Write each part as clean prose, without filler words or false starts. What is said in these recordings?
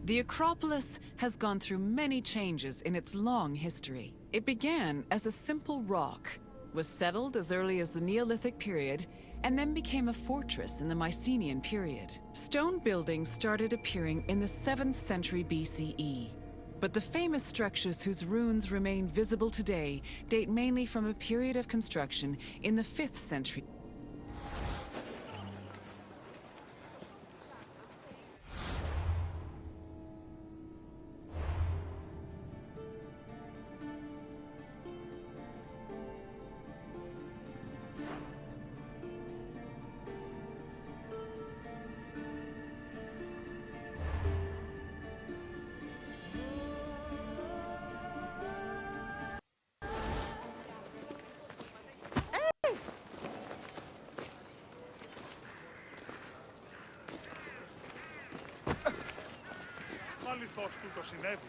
The Acropolis has gone through many changes in its long history. It began as a simple rock, was settled as early as the Neolithic period, and then became a fortress in the Mycenaean period. Stone buildings started appearing in the 7th century BCE. But the famous structures whose ruins remain visible today date mainly from a period of construction in the 5th century. Πάλι φως του το συνέβη.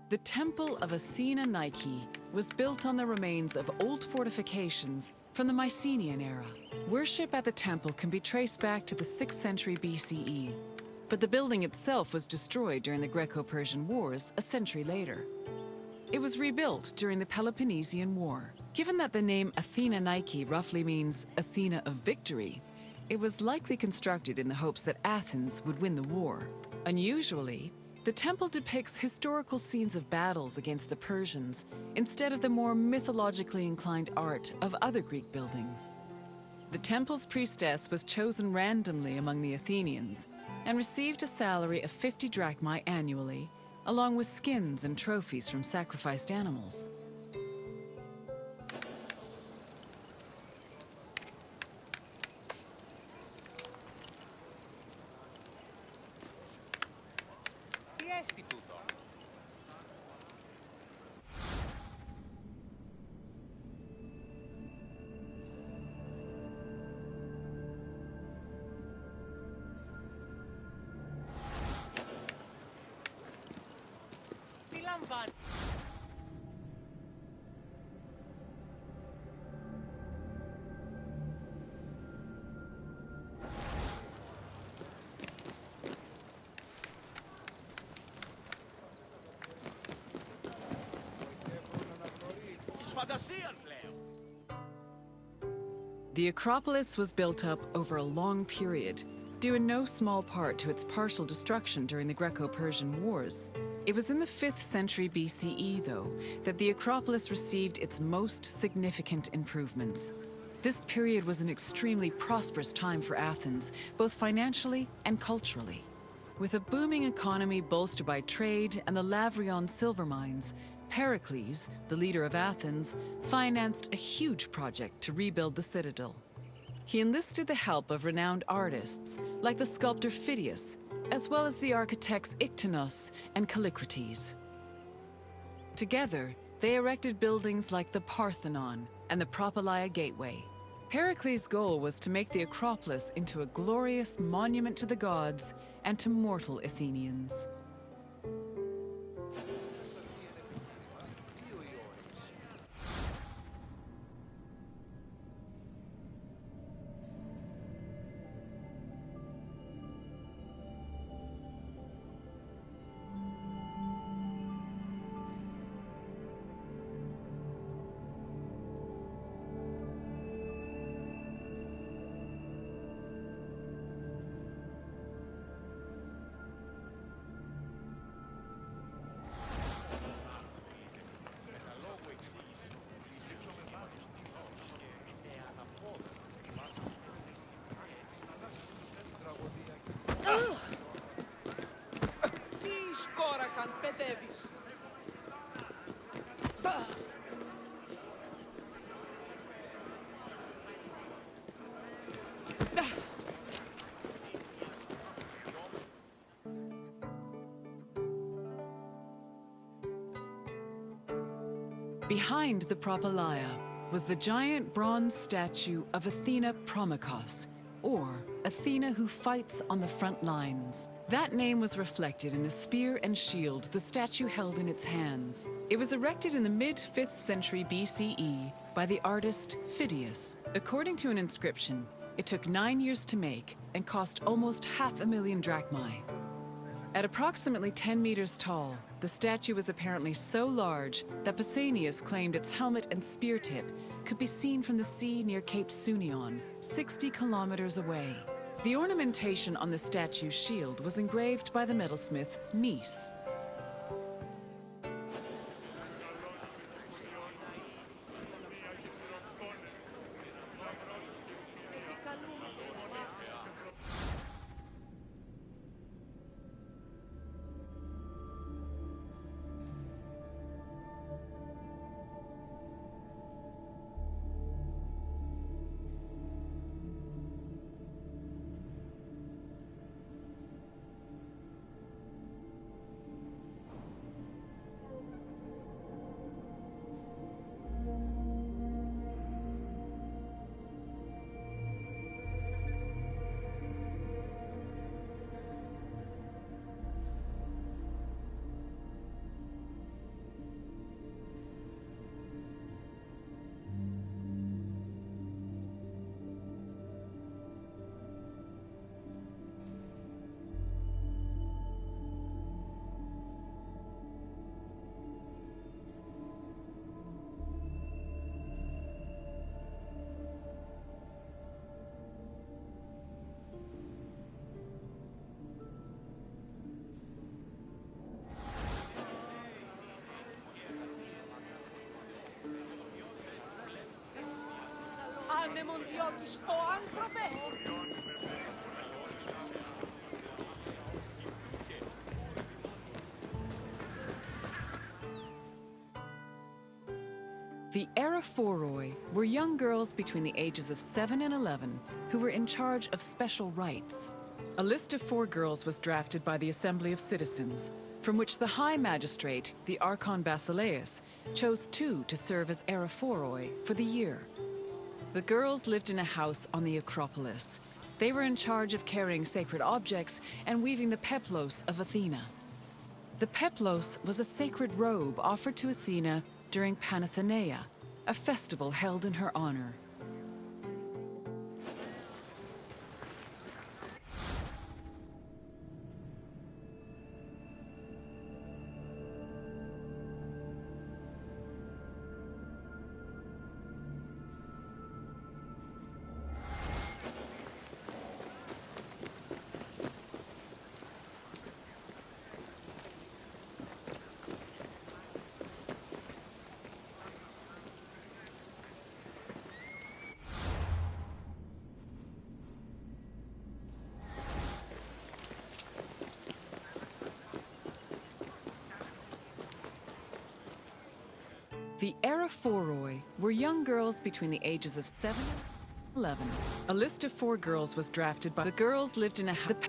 The Temple of Athena Nike was built on the remains of old fortifications from the Mycenaean era. Worship at the temple can be traced back to the 6th century BCE, but the building itself was destroyed during the Greco-Persian Wars a century later. It was rebuilt during the Peloponnesian War. Given that the name Athena Nike roughly means Athena of victory, it was likely constructed in the hopes that Athens would win the war. Unusually, the temple depicts historical scenes of battles against the Persians instead of the more mythologically inclined art of other Greek buildings. The temple's priestess was chosen randomly among the Athenians and received a salary of 50 drachmae annually, along with skins and trophies from sacrificed animals. The Acropolis was built up over a long period, due in no small part to its partial destruction during the Greco-Persian Wars. It was in the 5th century BCE, though, that the Acropolis received its most significant improvements. This period was an extremely prosperous time for Athens, both financially and culturally. With a booming economy bolstered by trade and the Lavrion silver mines, Pericles, the leader of Athens, financed a huge project to rebuild the citadel. He enlisted the help of renowned artists, like the sculptor Phidias, as well as the architects Iktinos and Callicrates. Together, they erected buildings like the Parthenon and the Propylaea Gateway. Pericles' goal was to make the Acropolis into a glorious monument to the gods and to mortal Athenians. Behind the Propylaea was the giant bronze statue of Athena Promachos, or Athena who fights on the front lines. That name was reflected in the spear and shield the statue held in its hands. It was erected in the mid-5th century BCE by the artist Phidias. According to an inscription, it took 9 years to make and cost almost 500,000 drachmae. At approximately 10 meters tall, the statue was apparently so large that Pausanias claimed its helmet and spear tip could be seen from the sea near Cape Sunion, 60 kilometers away. The ornamentation on the statue's shield was engraved by the metalsmith Nis. The Araphoroi were young girls between the ages of 7 and 11 who were in charge of special rites. A list of 4 girls was drafted by the Assembly of Citizens, from which the High Magistrate, the Archon Basileus, chose 2 to serve as Araphoroi for the year. The girls lived in a house on the Acropolis. They were in charge of carrying sacred objects and weaving the peplos of Athena. The peplos was a sacred robe offered to Athena during Panathenaea, a festival held in her honor. The Araphoroi were young girls between the ages of 7 and 11. A list of 4 girls was drafted by the girls lived in a house.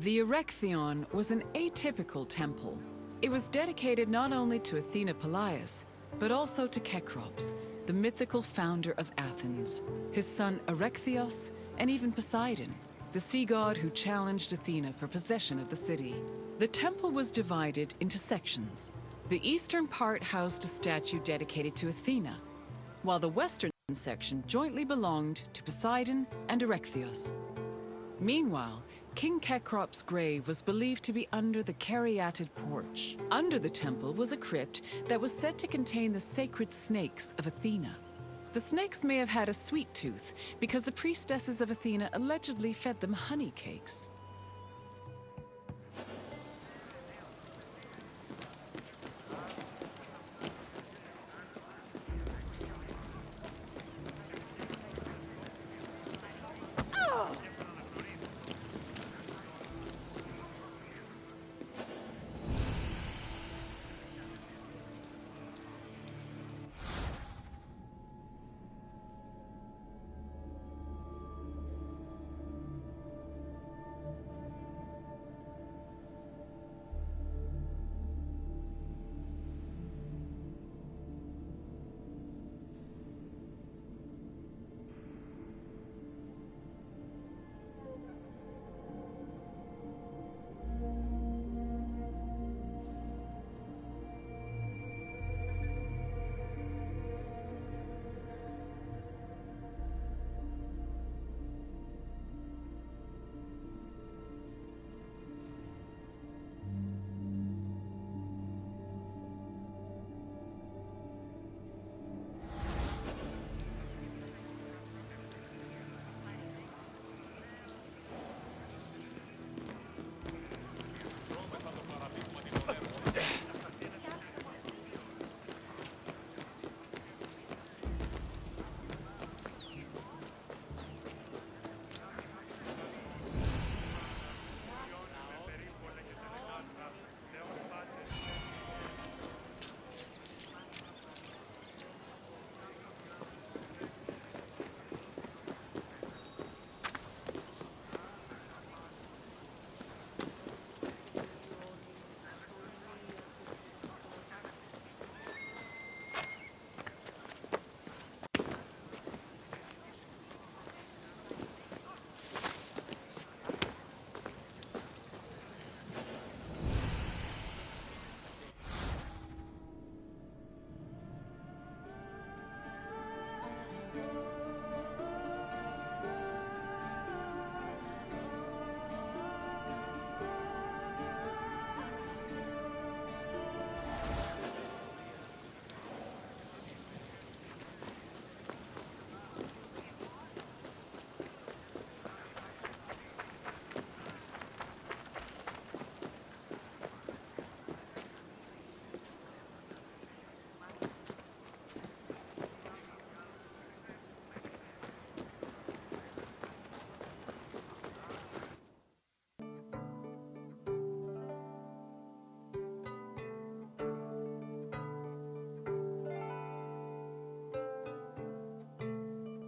The Erechtheion was an atypical temple. It was dedicated not only to Athena Polias, but also to Cecrops, the mythical founder of Athens, his son Erechtheos, and even Poseidon, the sea god who challenged Athena for possession of the city. The temple was divided into sections. The eastern part housed a statue dedicated to Athena, while the western section jointly belonged to Poseidon and Erechtheos. Meanwhile, King Cecrops' grave was believed to be under the caryatid porch. Under the temple was a crypt that was said to contain the sacred snakes of Athena. The snakes may have had a sweet tooth because the priestesses of Athena allegedly fed them honey cakes.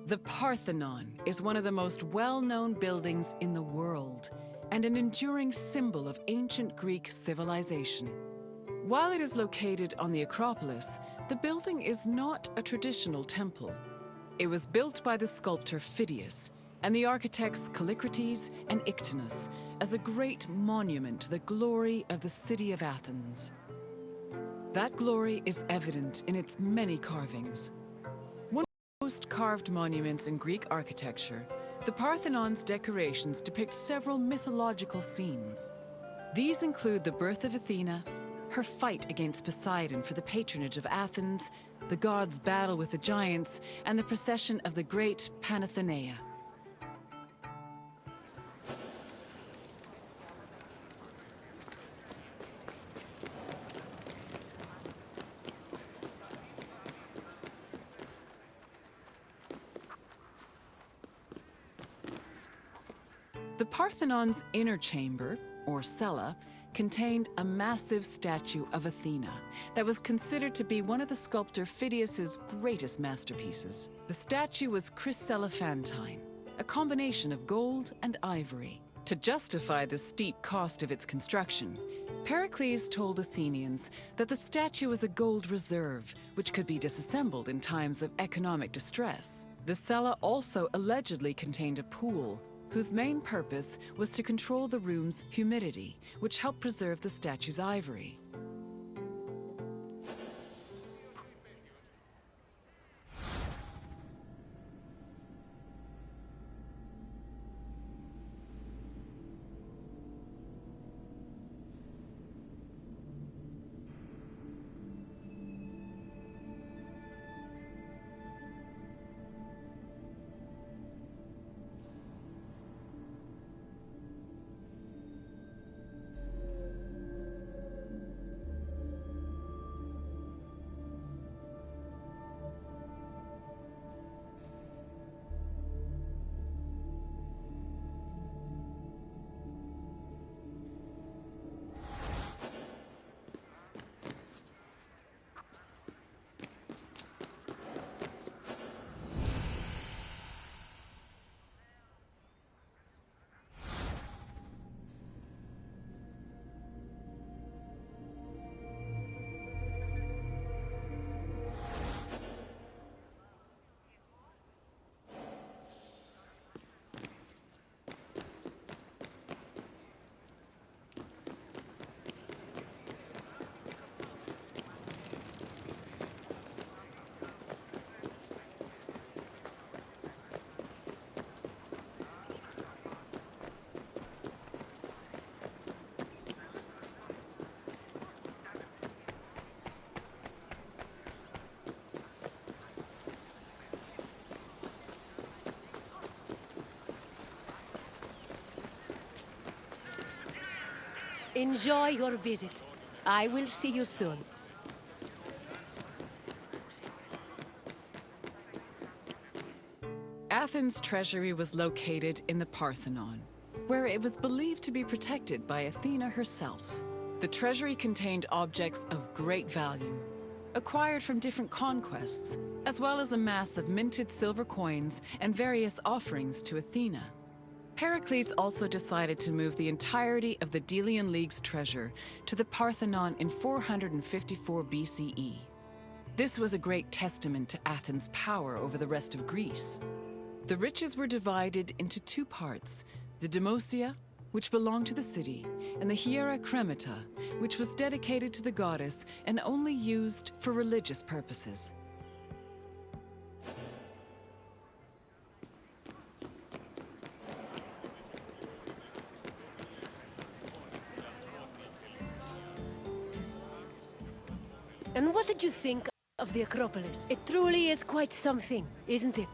The Parthenon is one of the most well-known buildings in the world and an enduring symbol of ancient Greek civilization. While it is located on the Acropolis, the building is not a traditional temple. It was built by the sculptor Phidias and the architects Callicrates and Ictinus as a great monument to the glory of the city of Athens. That glory is evident in its many carvings. Most carved monuments in Greek architecture, the Parthenon's decorations depict several mythological scenes. These include the birth of Athena, her fight against Poseidon for the patronage of Athens, the gods' battle with the giants, and the procession of the great Panathenaea. The Parthenon's inner chamber, or cella, contained a massive statue of Athena that was considered to be one of the sculptor Phidias's greatest masterpieces. The statue was chryselephantine, a combination of gold and ivory. To To justify the steep cost of its construction, Pericles told Athenians that the statue was a gold reserve, which could be disassembled in times of economic distress. The cella also allegedly contained a pool, whose main purpose was to control the room's humidity, which helped preserve the statue's ivory. Enjoy your visit. I will see you soon. Athens' treasury was located in the Parthenon, where it was believed to be protected by Athena herself. The treasury contained objects of great value, acquired from different conquests, as well as a mass of minted silver coins and various offerings to Athena. Pericles also decided to move the entirety of the Delian League's treasure to the Parthenon in 454 BCE. This was a great testament to Athens' power over the rest of Greece. The riches were divided into two parts, the Demosia, which belonged to the city, and the Hiera Cremata, which was dedicated to the goddess and only used for religious purposes. And what did you think of the Acropolis? It truly is quite something, isn't it?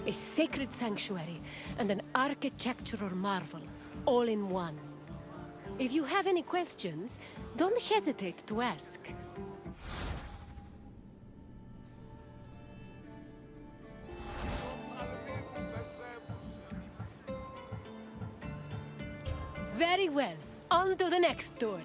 A sacred sanctuary and an architectural marvel, all in one. If you have any questions, don't hesitate to ask. Very well. On to the next tour.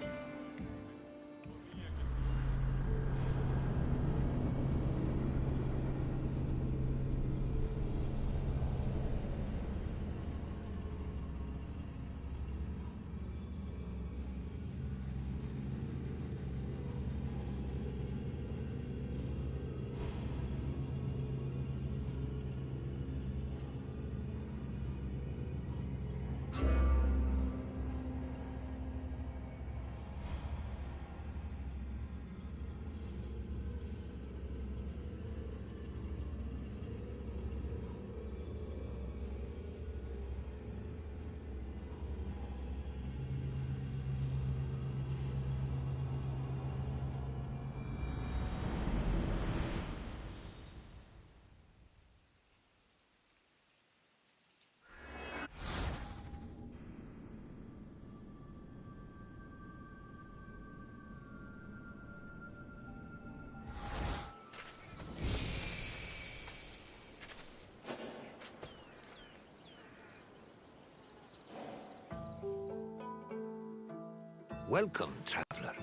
Welcome, traveler,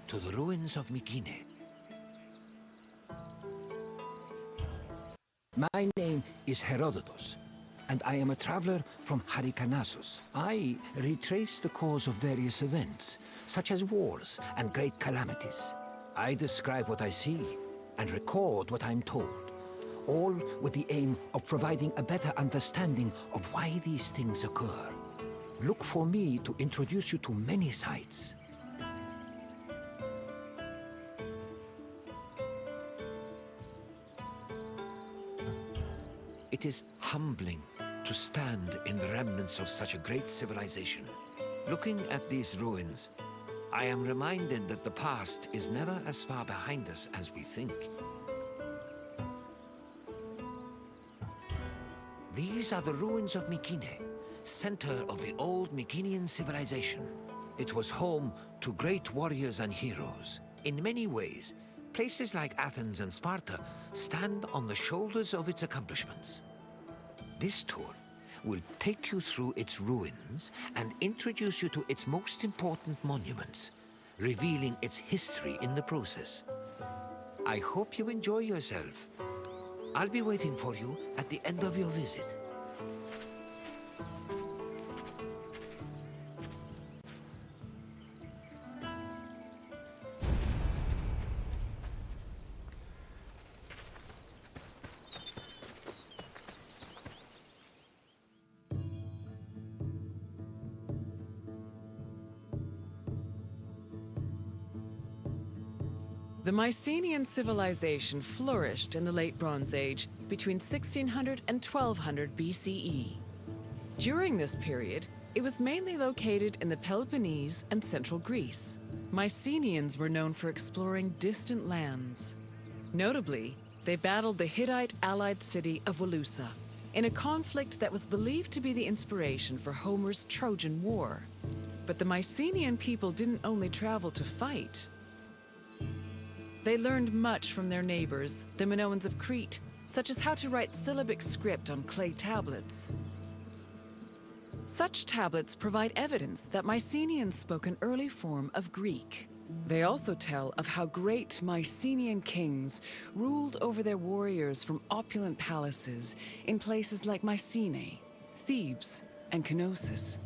to the ruins of Mykene. My name is Herodotus, and I am a traveler from Hyrcanassus. I retrace the cause of various events, such as wars and great calamities. I describe what I see and record what I'm told, all with the aim of providing a better understanding of why these things occur. Look for me to introduce you to many sites. It is humbling to stand in the remnants of such a great civilization. Looking at these ruins, I am reminded that the past is never as far behind us as we think. These are the ruins of Mycenae, center of the old Mycenaean civilization. It was home to great warriors and heroes. In many ways, places like Athens and Sparta stand on the shoulders of its accomplishments. This tour will take you through its ruins and introduce you to its most important monuments, revealing its history in the process. I hope you enjoy yourself. I'll be waiting for you at the end of your visit. The Mycenaean civilization flourished in the Late Bronze Age between 1600 and 1200 BCE. During this period, it was mainly located in the Peloponnese and central Greece. Mycenaeans were known for exploring distant lands. Notably, they battled the Hittite allied city of Walusa in a conflict that was believed to be the inspiration for Homer's Trojan War. But the Mycenaean people didn't only travel to fight. They learned much from their neighbors, the Minoans of Crete, such as how to write syllabic script on clay tablets. Such tablets provide evidence that Mycenaeans spoke an early form of Greek. They also tell of how great Mycenaean kings ruled over their warriors from opulent palaces in places like Mycenae, Thebes, and Knossos.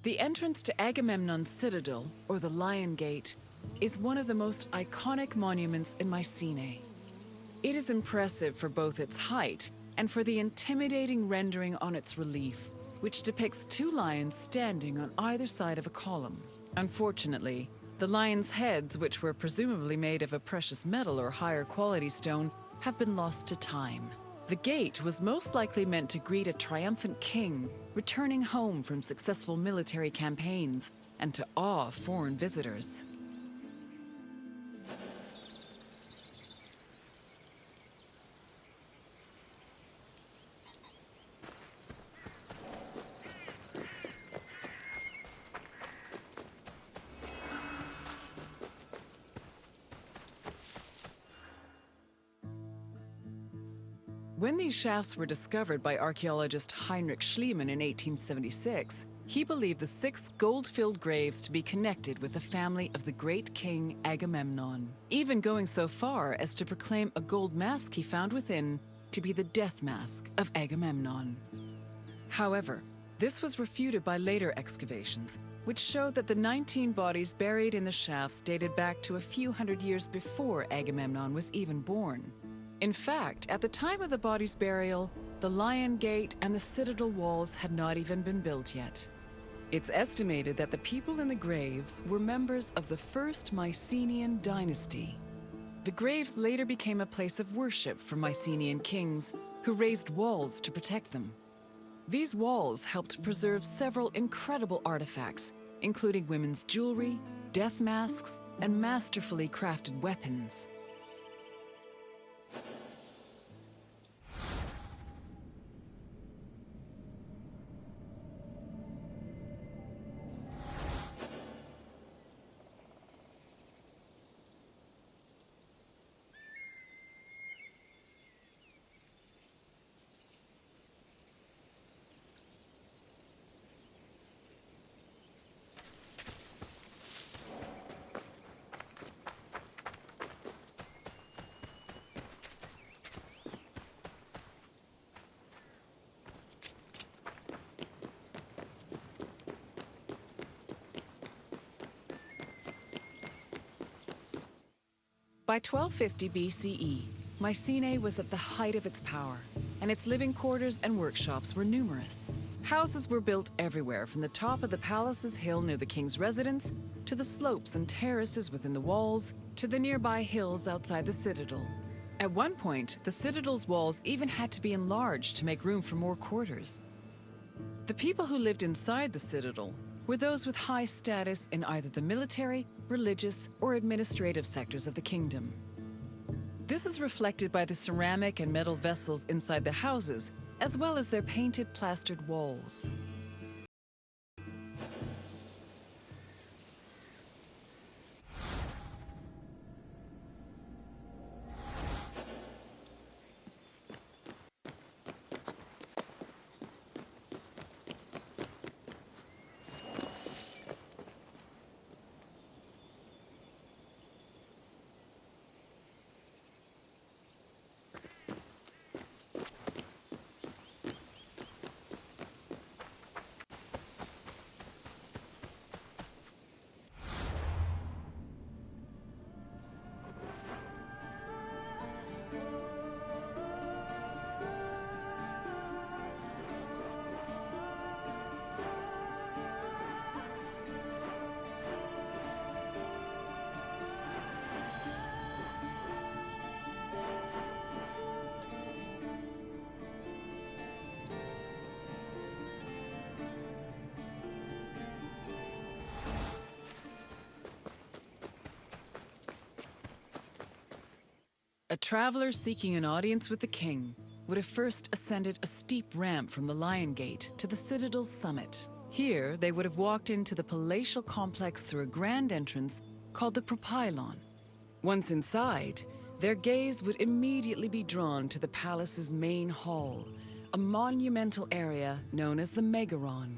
The entrance to Agamemnon's citadel, or the Lion Gate, is one of the most iconic monuments in Mycenae. It is impressive for both its height and for the intimidating rendering on its relief, which depicts two lions standing on either side of a column. Unfortunately, the lions' heads, which were presumably made of a precious metal or higher quality stone, have been lost to time. The gate was most likely meant to greet a triumphant king returning home from successful military campaigns and to awe foreign visitors. When these shafts were discovered by archaeologist Heinrich Schliemann in 1876, he believed the 6 gold-filled graves to be connected with the family of the great king Agamemnon, even going so far as to proclaim a gold mask he found within to be the death mask of Agamemnon. However, this was refuted by later excavations, which showed that the 19 bodies buried in the shafts dated back to a few hundred years before Agamemnon was even born. In fact, at the time of the body's burial, the Lion Gate and the citadel walls had not even been built yet. It's estimated that the people in the graves were members of the first Mycenaean dynasty. The graves later became a place of worship for Mycenaean kings, who raised walls to protect them. These walls helped preserve several incredible artifacts, including women's jewelry, death masks, and masterfully crafted weapons. By 1250 BCE, Mycenae was at the height of its power, and its living quarters and workshops were numerous. Houses were built everywhere, from the top of the palace's hill near the king's residence, to the slopes and terraces within the walls, to the nearby hills outside the citadel. At one point, the citadel's walls even had to be enlarged to make room for more quarters. The people who lived inside the citadel were those with high status in either the military, religious, or administrative sectors of the kingdom. This is reflected by the ceramic and metal vessels inside the houses, as well as their painted plastered walls. A traveler seeking an audience with the king would have first ascended a steep ramp from the Lion Gate to the citadel's summit. Here, they would have walked into the palatial complex through a grand entrance called the Propylon. Once inside, their gaze would immediately be drawn to the palace's main hall, a monumental area known as the Megaron.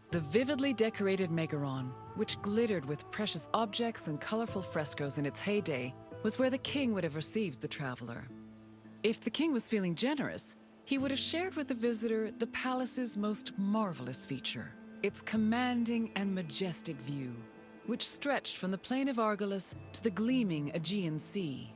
The vividly decorated Megaron, which glittered with precious objects and colorful frescoes in its heyday, was where the king would have received the traveler. If the king was feeling generous, he would have shared with the visitor the palace's most marvelous feature, its commanding and majestic view, which stretched from the plain of Argolis to the gleaming Aegean Sea.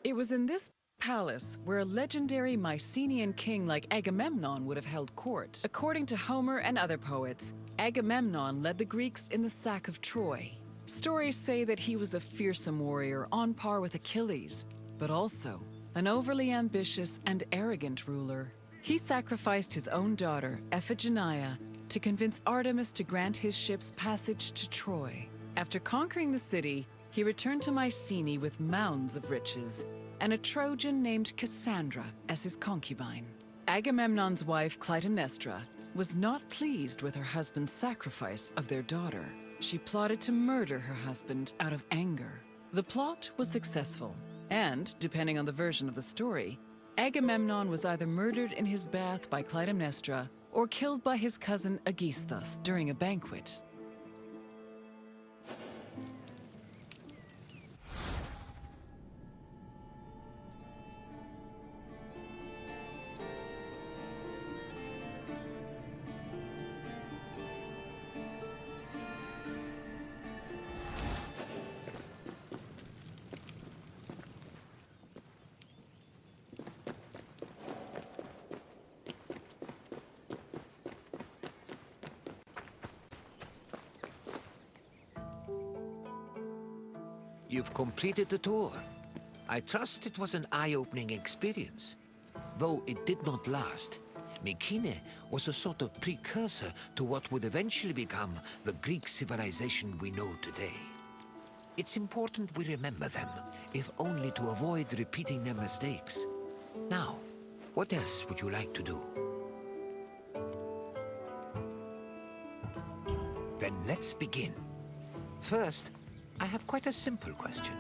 It was in this palace where a legendary Mycenaean king like Agamemnon would have held court. According to Homer and other poets, Agamemnon led the Greeks in the sack of Troy. Stories say that he was a fearsome warrior on par with Achilles, but also an overly ambitious and arrogant ruler. He sacrificed his own daughter, Iphigenia, to convince Artemis to grant his ships passage to Troy. After conquering the city, he returned to Mycenae with mounds of riches, and a Trojan named Cassandra as his concubine. Agamemnon's wife, Clytemnestra, was not pleased with her husband's sacrifice of their daughter. She plotted to murder her husband out of anger. The plot was successful, and, depending on the version of the story, Agamemnon was either murdered in his bath by Clytemnestra or killed by his cousin Aegisthus during a banquet. You've completed the tour. I trust it was an eye-opening experience. Though it did not last, Mycenae was a sort of precursor to what would eventually become the Greek civilization we know today. It's important we remember them, if only to avoid repeating their mistakes. Now, what else would you like to do? Then let's begin. First, I have quite a simple question.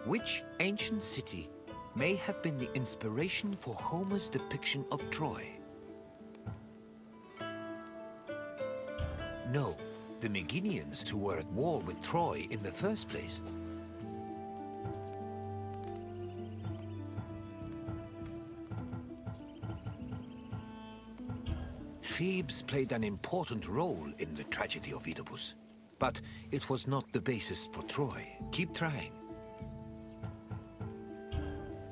Which ancient city may have been the inspiration for Homer's depiction of Troy? No, the Meginians who were at war with Troy in the first place. Thebes played an important role in the tragedy of Oedipus, but it was not the basis for Troy. Keep trying.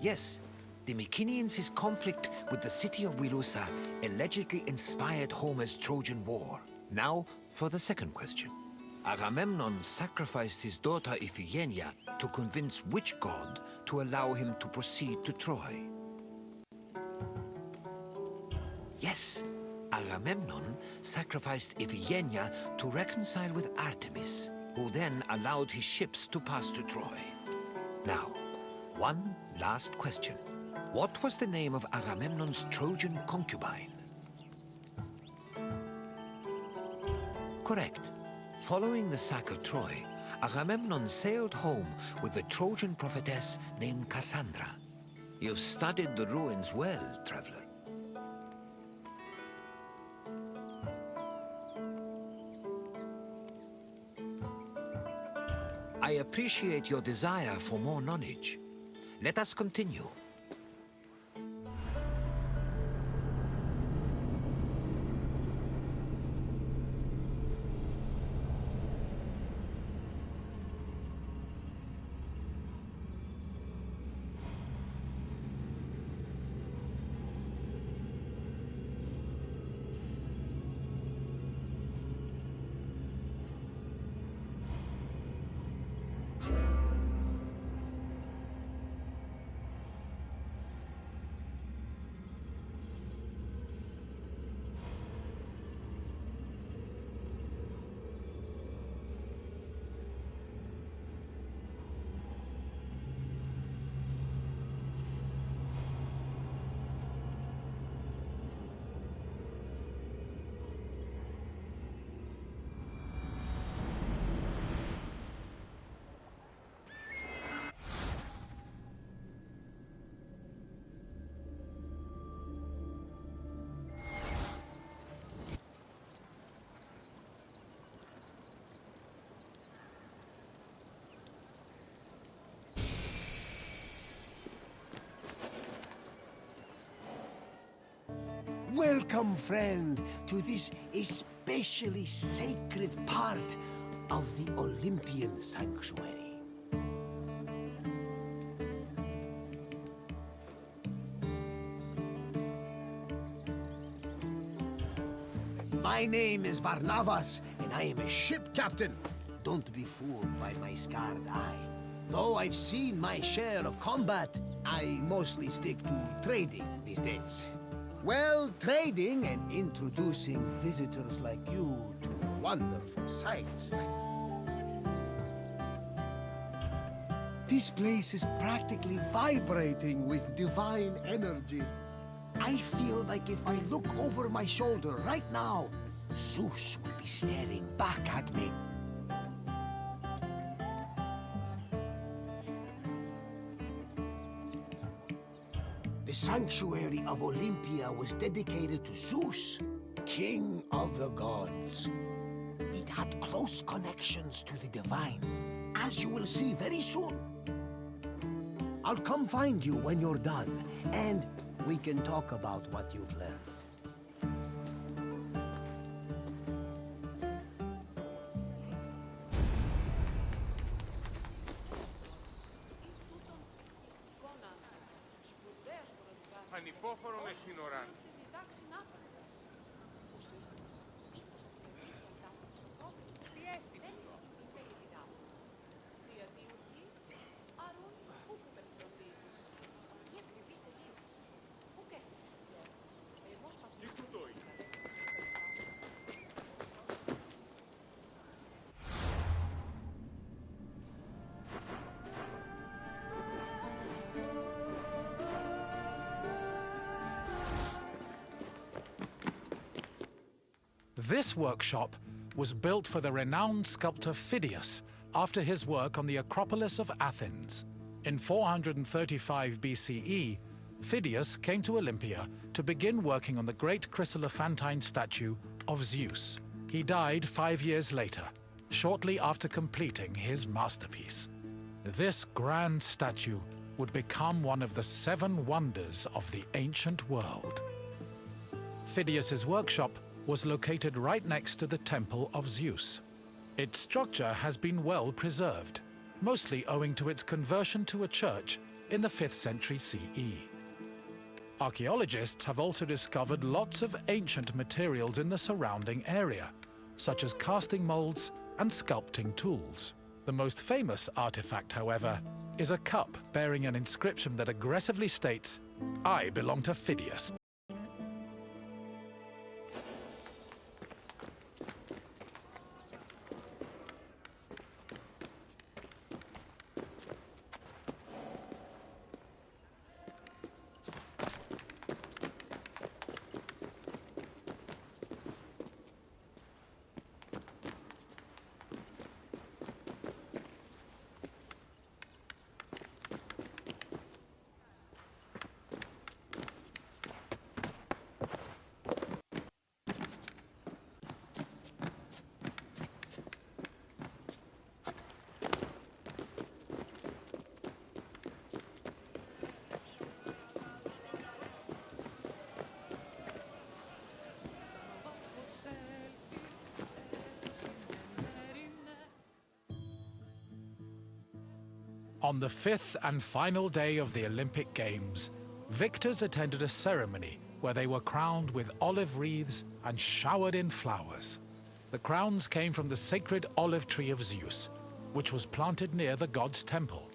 Yes, the Mycenaeans' conflict with the city of Wilusa allegedly inspired Homer's Trojan War. Now, for the second question. Agamemnon sacrificed his daughter Iphigenia to convince which god to allow him to proceed to Troy? Yes, Agamemnon sacrificed Iphigenia to reconcile with Artemis, who then allowed his ships to pass to Troy. Now, one last question. What was the name of Agamemnon's Trojan concubine? Correct. Following the sack of Troy, Agamemnon sailed home with a Trojan prophetess named Cassandra. You've studied the ruins well, traveler. I appreciate your desire for more knowledge. Let us continue. Welcome, friend, to this especially sacred part of the Olympian sanctuary. My name is Varnavas, and I am a ship captain. Don't be fooled by my scarred eye. Though I've seen my share of combat, I mostly stick to trading these days. Well, trading and introducing visitors like you to wonderful sights. This place is practically vibrating with divine energy. I feel like if I look over my shoulder right now, Zeus will be staring back at me. The sanctuary of Olympia was dedicated to Zeus, king of the gods. It had close connections to the divine, as you will see very soon. I'll come find you when you're done, and we can talk about what you've learned. Ανυπόφορο με σύνοραν. This workshop was built for the renowned sculptor Phidias after his work on the Acropolis of Athens. In 435 BCE, Phidias came to Olympia to begin working on the great chryselephantine statue of Zeus. He died 5 years later, shortly after completing his masterpiece. This grand statue would become one of the 7 wonders of the ancient world. Phidias's workshop was located right next to the Temple of Zeus. Its structure has been well preserved, mostly owing to its conversion to a church in the 5th century CE. Archaeologists have also discovered lots of ancient materials in the surrounding area, such as casting molds and sculpting tools. The most famous artifact, however, is a cup bearing an inscription that aggressively states, "I belong to Phidias." On the 5th and final day of the Olympic Games, victors attended a ceremony where they were crowned with olive wreaths and showered in flowers. The crowns came from the sacred olive tree of Zeus, which was planted near the god's temple.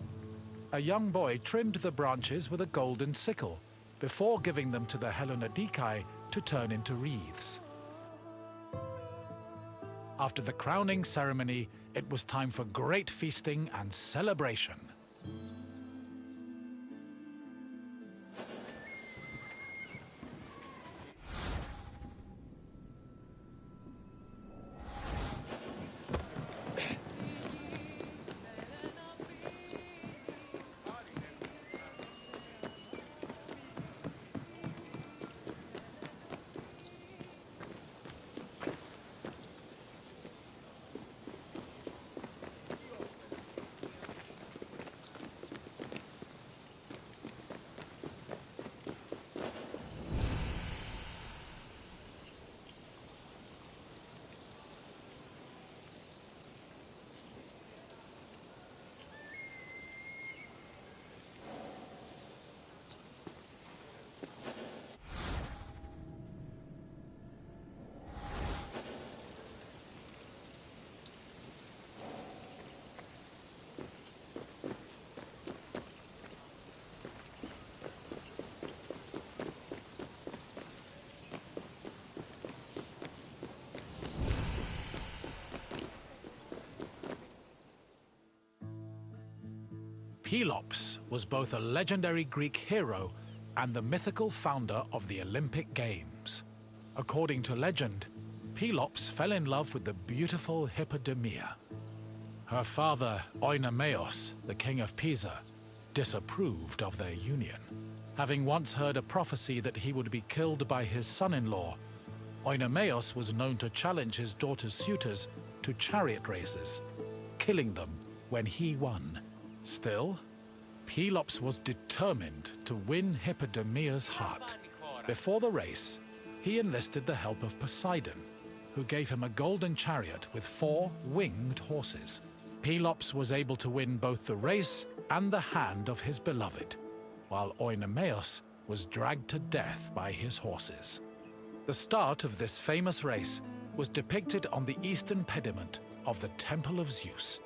A young boy trimmed the branches with a golden sickle before giving them to the Hellanodikai to turn into wreaths. After the crowning ceremony, it was time for great feasting and celebration. Pelops was both a legendary Greek hero and the mythical founder of the Olympic Games. According to legend, Pelops fell in love with the beautiful Hippodamia. Her father, Oenomaus, the king of Pisa, disapproved of their union. Having once heard a prophecy that he would be killed by his son-in-law, Oenomaus was known to challenge his daughter's suitors to chariot races, killing them when he won. Still, Pelops was determined to win Hippodamia's heart. Before the race, he enlisted the help of Poseidon, who gave him a golden chariot with 4 winged horses. Pelops was able to win both the race and the hand of his beloved, while Oenomaus was dragged to death by his horses. The start of this famous race was depicted on the eastern pediment of the Temple of Zeus.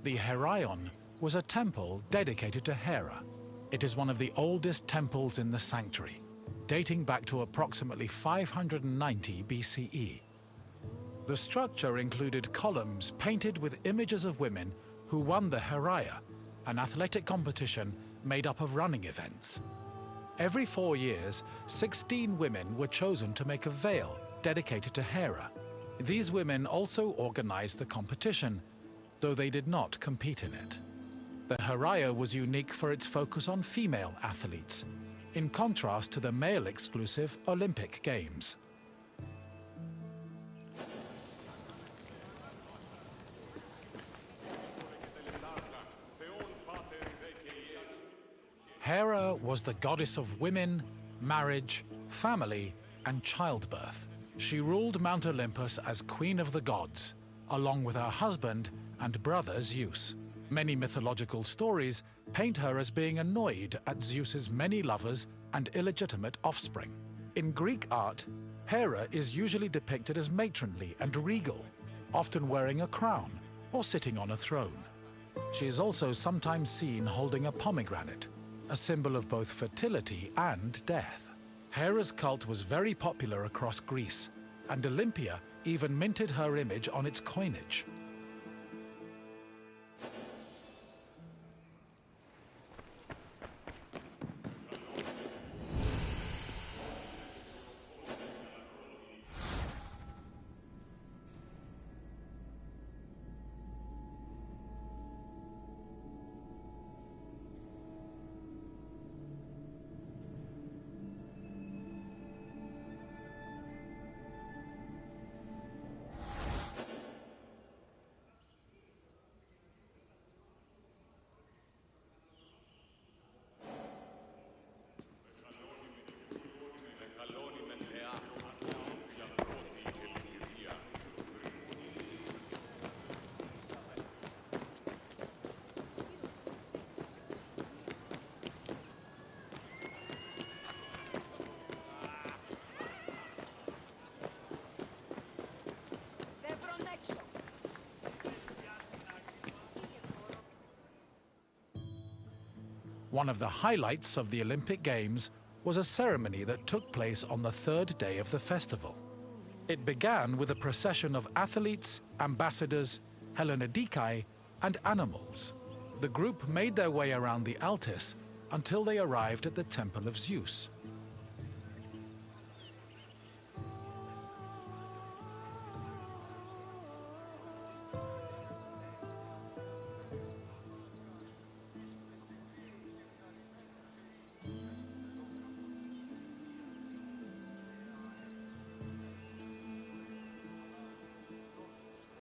The Heraion was a temple dedicated to Hera. It is one of the oldest temples in the sanctuary, dating back to approximately 590 BCE. The structure included columns painted with images of women who won the Heraia, an athletic competition made up of running events. Every 4 years, 16 women were chosen to make a veil dedicated to Hera. These women also organized the competition, though they did not compete in it. The Heraia was unique for its focus on female athletes, in contrast to the male-exclusive Olympic Games. Hera was the goddess of women, marriage, family, and childbirth. She ruled Mount Olympus as Queen of the Gods, along with her husband and brother Zeus. Many mythological stories paint her as being annoyed at Zeus's many lovers and illegitimate offspring. In Greek art, Hera is usually depicted as matronly and regal, often wearing a crown or sitting on a throne. She is also sometimes seen holding a pomegranate, a symbol of both fertility and death. Hera's cult was very popular across Greece, and Olympia even minted her image on its coinage. One of the highlights of the Olympic Games was a ceremony that took place on the third day of the festival. It began with a procession of athletes, ambassadors, Hellenodikai, and animals. The group made their way around the Altis until they arrived at the Temple of Zeus.